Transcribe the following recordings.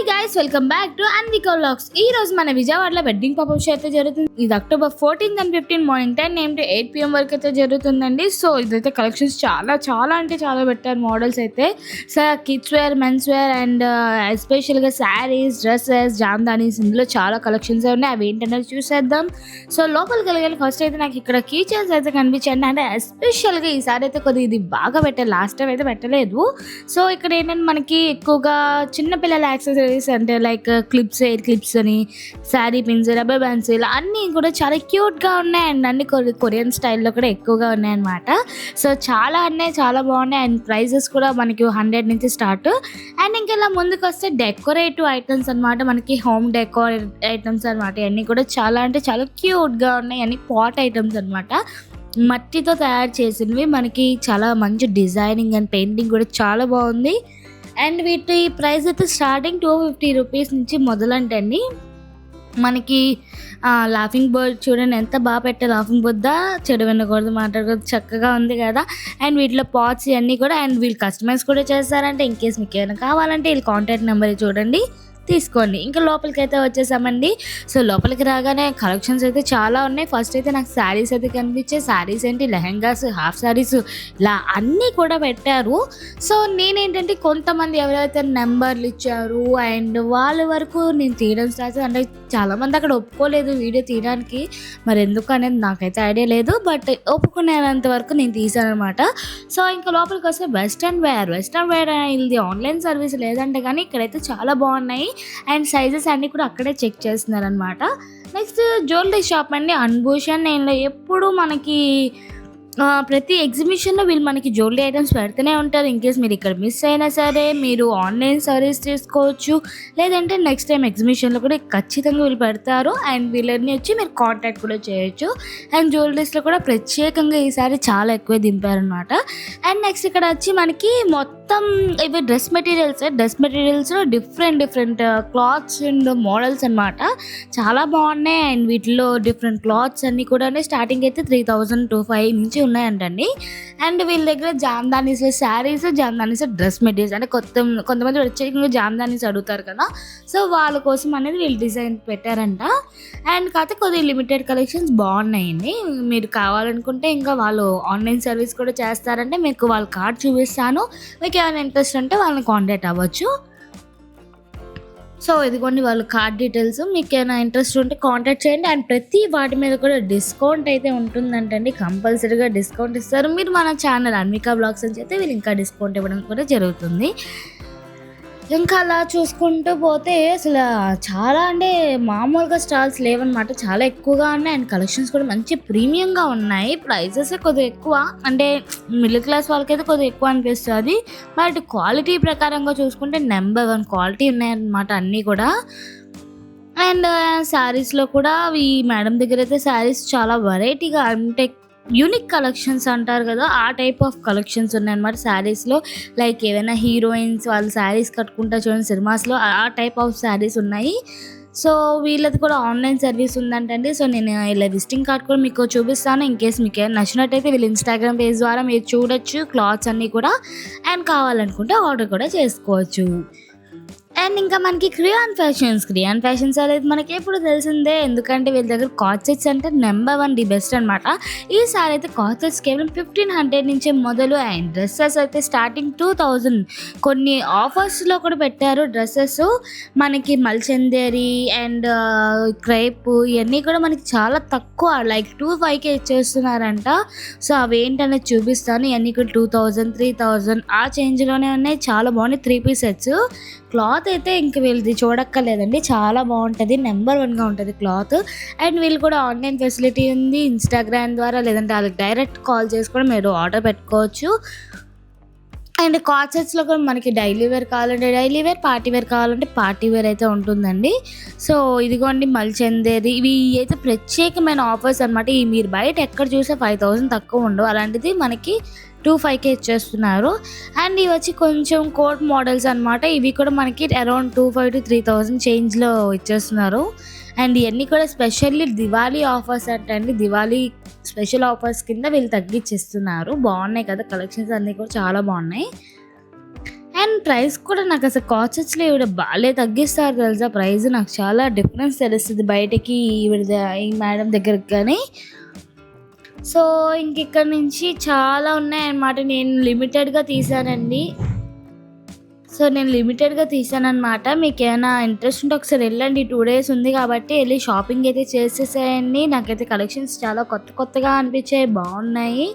Hi guys, welcome back to Anvika vlogs. ఈ రోజు మన విజయవాడలో వెడ్డింగ్ పర్పస్ అయితే జరుగుతుంది. ఇది October 14th and 15th morning 10 AM to 8 PM వరకు అయితే జరుగుతుందండి. సో ఇదైతే కలెక్షన్స్ చాలా అంటే చాలా పెట్టారు మోడల్స్ అయితే. So kids wear, men's wear and ఎస్పెషల్గా శారీస్, డ్రెస్సెస్, జామ్దానీస్, ఇందులో చాలా కలెక్షన్స్ ఉన్నాయి. అవి ఏంటనేది చూసేద్దాం. సో లోపలికి వెళ్ళాలి. ఫస్ట్ అయితే నాకు ఇక్కడ కీ చైన్స్ అయితే కనిపించండి. అంటే ఎస్పెషల్గా ఈసారి అయితే కొద్దిగా ఇది బాగా పెట్టారు. లాస్ట్ టైం అయితే పెట్టలేదు. సో ఇక్కడ ఏంటంటే మనకి ఎక్కువగా చిన్నపిల్లల యాక్సెసరీస్ అంటే లైక్ క్లిప్స్, ఎయిర్ క్లిప్స్ అని, శారీ పిన్స్, రబ్బర్ బ్యాండ్స్, ఇలా అన్నీ కూడా చాలా క్యూట్గా ఉన్నాయి. అండ్ అన్ని కొరియన్ స్టైల్లో కూడా ఎక్కువగా ఉన్నాయన్నమాట. సో చాలా బాగున్నాయి. అండ్ ప్రైజెస్ కూడా మనకి 100 నుంచి స్టార్ట్. అండ్ ఇంకెలా ముందుకు వస్తే డెకరేటివ్ ఐటమ్స్ అనమాట. మనకి హోమ్ డెకోర్ ఐటమ్స్ అనమాట. ఇవన్నీ కూడా చాలా అంటే చాలా క్యూట్గా ఉన్నాయి. అన్ని పాట్ ఐటమ్స్ అనమాట. మట్టితో తయారు చేసినవి. మనకి చాలా మంచి డిజైనింగ్ అండ్ పెయింటింగ్ కూడా చాలా బాగుంది. అండ్ వీటి ప్రైస్ అయితే స్టార్టింగ్ 250 రూపీస్ నుంచి మొదలంటండి. మనకి లాఫింగ్ బర్డ్ చూడండి, ఎంత బాగా పెట్టే లాఫింగ్ బుద్ధ, చెడు వినకూడదు, మాట్లాడకూడదు, చక్కగా ఉంది కదా. అండ్ వీటిలో పాట్స్ ఇవన్నీ కూడా, అండ్ వీళ్ళు కస్టమైజ్ కూడా చేస్తారంటే. ఇన్ కేస్ మీకు ఏమైనా కావాలంటే వీళ్ళ కాంటాక్ట్ నెంబర్ చూడండి, తీసుకోండి. ఇంకా లోపలికి అయితే వచ్చేసామండి. సో లోపలికి రాగానే కలెక్షన్స్ అయితే చాలా ఉన్నాయి. ఫస్ట్ అయితే నాకు శారీస్ అయితే కనిపించాయి. శారీస్ ఏంటి, లెహెంగాస్, హాఫ్ శారీస్, ఇలా అన్నీ కూడా పెట్టారు. సో నేనేంటంటే కొంతమంది ఎవరైతే నెంబర్లు ఇచ్చారు అండ్ వాళ్ళ వరకు నేను తీయడం స్టార్ట్, అంటే చాలామంది అక్కడ ఒప్పుకోలేదు వీడియో తీయడానికి. మరి ఎందుకు అనేది నాకైతే ఐడియా లేదు. బట్ ఒప్పుకునేంత వరకు నేను తీసాను అనమాట. సో ఇంకా లోపలికి వస్తే వెస్ట్రన్ వేర్ ఇది ఆన్లైన్ సర్వీస్ లేదంటే కానీ ఇక్కడైతే చాలా బాగున్నాయి. అండ్ సైజెస్ అన్నీ కూడా అక్కడే చెక్ చేస్తున్నారనమాట. నెక్స్ట్ జ్యువెలరీ షాప్ అండి, అన్భూషణ్. నేను ఎప్పుడు మనకి ప్రతి ఎగ్జిబిషన్లో వీళ్ళు మనకి జ్యువెలరీ ఐటమ్స్ పెడుతూనే ఉంటారు. ఇన్కేస్ మీరు ఇక్కడ మిస్ అయినా సరే మీరు ఆన్లైన్ సర్వీస్ తీసుకోవచ్చు, లేదంటే నెక్స్ట్ టైం ఎగ్జిబిషన్లో కూడా ఖచ్చితంగా వీళ్ళు పెడతారు. అండ్ వీళ్ళని వచ్చి మీరు కాంటాక్ట్ కూడా చేయొచ్చు. అండ్ జ్యువెలరీస్లో కూడా ప్రత్యేకంగా ఈసారి చాలా ఎక్కువ దింపారనమాట. అండ్ నెక్స్ట్ ఇక్కడ వచ్చి మనకి మొత్తం ఇవి డ్రెస్ మెటీరియల్స్లో డిఫరెంట్ క్లాత్స్ అండ్ మోడల్స్ అనమాట. చాలా బాగున్నాయి. అండ్ వీటిలో డిఫరెంట్ క్లాత్స్ అన్నీ కూడా స్టార్టింగ్ అయితే 3000 to 5 నుంచి ఉన్నాయంటండి. అండ్ వీళ్ళ దగ్గర జామ్దానీస్, శారీస్, జామ్దానీస్, డ్రెస్ మెటీరియల్స్, అంటే కొంతమంది ప్రత్యేకంగా జామ్దానీస్ అడుగుతారు కదా. సో వాళ్ళ కోసం అనేది వీళ్ళు డిజైన్ పెట్టారంట. అండ్ కాకపోతే కొద్దిగా లిమిటెడ్ కలెక్షన్స్ బాగున్నాయండి. మీరు కావాలనుకుంటే ఇంకా వాళ్ళు ఆన్లైన్ సర్వీస్ కూడా చేస్తారంటే మీకు వాళ్ళ కార్డ్ చూపిస్తాను. మీకు ఏమైనా ఇంట్రెస్ట్ ఉంటే వాళ్ళని కాంటాక్ట్ అవ్వచ్చు. సో ఇదిగోండి వాళ్ళ కార్డ్ డీటెయిల్స్. మీకు ఏమైనా ఇంట్రెస్ట్ ఉంటే కాంటాక్ట్ చేయండి. అండ్ ప్రతి వాటి మీద కూడా డిస్కౌంట్ అయితే ఉంటుందంటండి. కంపల్సరీగా డిస్కౌంట్ ఇస్తారు. మీరు మన ఛానల్ అన్వికా వ్లాగ్స్ అని చెప్తే వీళ్ళు ఇంకా డిస్కౌంట్ ఇవ్వడం కూడా జరుగుతుంది. ఇంకా అలా చూసుకుంటూ పోతే అసలు చాలా అంటే మామూలుగా స్టాల్స్ లేవన్నమాట. చాలా ఎక్కువగా ఉన్నాయి. అండ్ కలెక్షన్స్ కూడా మంచి ప్రీమియంగా ఉన్నాయి. ప్రైజెస్ కొద్దిగా ఎక్కువ, అంటే మిడిల్ క్లాస్ వాళ్ళకైతే కొద్దిగా ఎక్కువ అనిపిస్తుంది. బట్ క్వాలిటీ ప్రకారంగా చూసుకుంటే నెంబర్ 1 క్వాలిటీ ఉన్నాయన్నమాట అన్నీ కూడా. అండ్ శారీస్లో కూడా ఈ మేడం దగ్గర అయితే శారీస్ చాలా వెరైటీగా, అంటే యూనిక్ కలెక్షన్స్ అంటారు కదా, ఆ టైప్ ఆఫ్ కలెక్షన్స్ ఉన్నాయన్నమాట శారీస్లో. లైక్ ఏవైనా హీరోయిన్స్ వాళ్ళు శారీస్ కట్టుకుంటారు చూడండి సినిమాస్లో, ఆ టైప్ ఆఫ్ శారీస్ ఉన్నాయి. సో వీళ్ళది కూడా ఆన్లైన్ సర్వీస్ ఉందంటండి. సో నేను ఇలా విజిటింగ్ కార్డ్ కూడా మీకు చూపిస్తాను. ఇన్ కేస్ మీకు ఏమైనా నచ్చినట్టయితే వీళ్ళు ఇన్స్టాగ్రామ్ పేజ్ ద్వారా మీరు చూడొచ్చు క్లాత్స్ అన్నీ కూడా. అండ్ కావాలనుకుంటే ఆర్డర్ కూడా చేసుకోవచ్చు. అండ్ ఇంకా మనకి క్రియాన్ ఫ్యాషన్స్ అనేది మనకి ఎప్పుడు తెలిసిందే. ఎందుకంటే వీళ్ళ దగ్గర కార్డ్ సెట్స్ అంటే నెంబర్ 1 ది బెస్ట్ అనమాట. ఈసారి అయితే కార్డ్ సెట్స్ కేవలం 1500 నుంచే మొదలు. అండ్ డ్రెస్సెస్ అయితే స్టార్టింగ్ 2000. కొన్ని ఆఫర్స్లో కూడా పెట్టారు డ్రెస్సెస్. మనకి మల్చందేరి అండ్ క్రేప్ ఇవన్నీ కూడా మనకి చాలా తక్కువ, లైక్ 2500 ఇచ్చేస్తున్నారంట. సో అవి ఏంటనేది చూపిస్తాను. ఇవన్నీ కూడా 2000, 3000 ఆ చేంజ్లోనే ఉన్నాయి. చాలా బాగున్నాయి 3-piece సెట్స్. క్లాత్ అయితే ఇంక వీళ్ళది చూడక్కర్లేదండి, చాలా బాగుంటుంది. నెంబర్ 1గా ఉంటుంది క్లాత్. అండ్ వీళ్ళు కూడా ఆన్లైన్ ఫెసిలిటీ ఉంది. ఇన్స్టాగ్రామ్ ద్వారా లేదంటే వాళ్ళకి డైరెక్ట్ కాల్ చేసి కూడా మీరు ఆర్డర్ పెట్టుకోవచ్చు. అండ్ కార్డ్ సెట్స్లో కూడా మనకి డైలీ వేర్ కావాలంటే డైలీ వేర్, పార్టీ వేర్ కావాలంటే పార్టీ వేర్ అయితే ఉంటుందండి. సో ఇదిగోండి మల్చందేరి, ఇవి అయితే ప్రత్యేకమైన ఆఫర్స్ అనమాట. ఈ మీరు బయట ఎక్కడ చూసే 5000 తక్కువ ఉండవు. అలాంటిది మనకి 2500 ఇచ్చేస్తున్నారు. అండ్ ఇవి వచ్చి కొంచెం కోట్ మోడల్స్ అనమాట. ఇవి కూడా మనకి అరౌండ్ 2500 to 3000 చేంజ్లో ఇచ్చేస్తున్నారు. అండ్ ఇవన్నీ కూడా స్పెషల్లీ దివాళీ ఆఫర్స్ అంటండి. దివాళీ స్పెషల్ ఆఫర్స్ కింద వీళ్ళు తగ్గించేస్తున్నారు. బాగున్నాయి కదా కలెక్షన్స్ అన్నీ కూడా చాలా బాగున్నాయి. అండ్ ప్రైస్ కూడా నాకు అసలు కాచెస్లో ఈవిడ బాగా తగ్గిస్తారు తెలుసా ప్రైస్. నాకు చాలా డిఫరెన్స్ తెలుస్తుంది బయటకి ఈ మేడం దగ్గరికి కానీ. సో ఇంక ఇక్కడ నుంచి చాలా ఉన్నాయన్నమాట. నేను లిమిటెడ్గా తీసానండి. మీకు ఏమైనా ఇంట్రెస్ట్ ఉంటే ఒకసారి వెళ్ళండి. 2 days ఉంది కాబట్టి వెళ్ళి షాపింగ్ అయితే చేసేసేయండి. నాకైతే కలెక్షన్స్ చాలా కొత్తగా అనిపించాయి, బాగున్నాయి.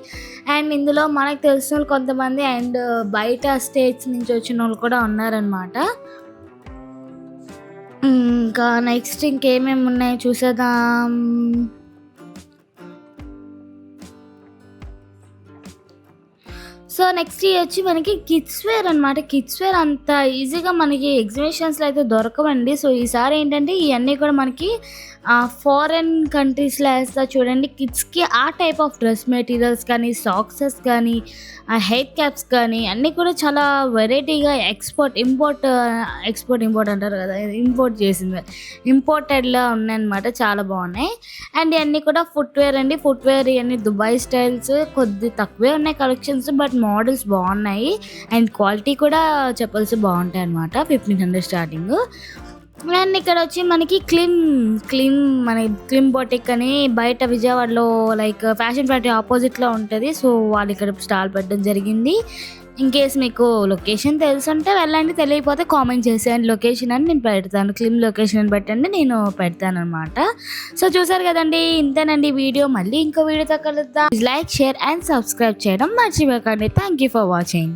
అండ్ ఇందులో మనకు తెలిసిన వాళ్ళు కొంతమంది అండ్ బయట స్టేట్స్ నుంచి వచ్చిన వాళ్ళు కూడా ఉన్నారనమాట. ఇంకా నెక్స్ట్ ఇంకేమేమి ఉన్నాయో చూసేద్దాం. సో నెక్స్ట్ వచ్చి మనకి కిడ్స్ వేర్ అనమాట. కిడ్స్ వేర్ అంత ఈజీగా మనకి ఎగ్జిబిషన్స్లో అయితే దొరకవండి. సో ఈసారి ఏంటంటే ఇవన్నీ కూడా మనకి ఫారెన్ కంట్రీస్లో వేస్తా చూడండి. కిడ్స్కి ఆ టైప్ ఆఫ్ డ్రెస్ మెటీరియల్స్ కానీ, సాక్సెస్ కానీ, హెయిర్ క్యాప్స్ కానీ అన్నీ కూడా చాలా వెరైటీగా ఇంపోర్ట్ అంటారు కదా, ఇంపోర్టెడ్లా ఉన్నాయన్నమాట. చాలా బాగున్నాయి. అండ్ ఇవన్నీ కూడా ఫుట్వేర్ అండి. ఫుట్వేర్ ఇవన్నీ దుబాయ్ స్టైల్స్, కొద్ది తక్కువే ఉన్నాయి కలెక్షన్స్, బట్ మోడల్స్ బాగున్నాయి. అండ్ క్వాలిటీ కూడా చెప్పల్సి బాగుంటాయి అనమాట. 1500 స్టార్టింగ్. అండ్ ఇక్కడ వచ్చి మనకి క్లిమ్ బొటిక్ అని బయట విజయవాడలో లైక్ ఫ్యాషన్ ఫ్యాక్టరీ ఆపోజిట్లో ఉంటుంది. సో వాళ్ళు ఇక్కడ స్టాల్ పెట్టడం జరిగింది. ఇన్ కేస్ మీకు లొకేషన్ తెలుసుంటే వెళ్ళండి, తెలియకపోతే కామెంట్ చేసేయండి లొకేషన్ అని నేను పెడతాను. క్లిమ్ లొకేషన్ అని పెట్టండి, నేను పెడతాను అనమాట. సో చూసారు కదండి, ఇంతేనండి వీడియో. మళ్ళీ ఇంకో వీడియోతో కలుద్దాం. లైక్, షేర్ అండ్ సబ్స్క్రైబ్ చేయడం మర్చిపోకండి. Thank you for watching.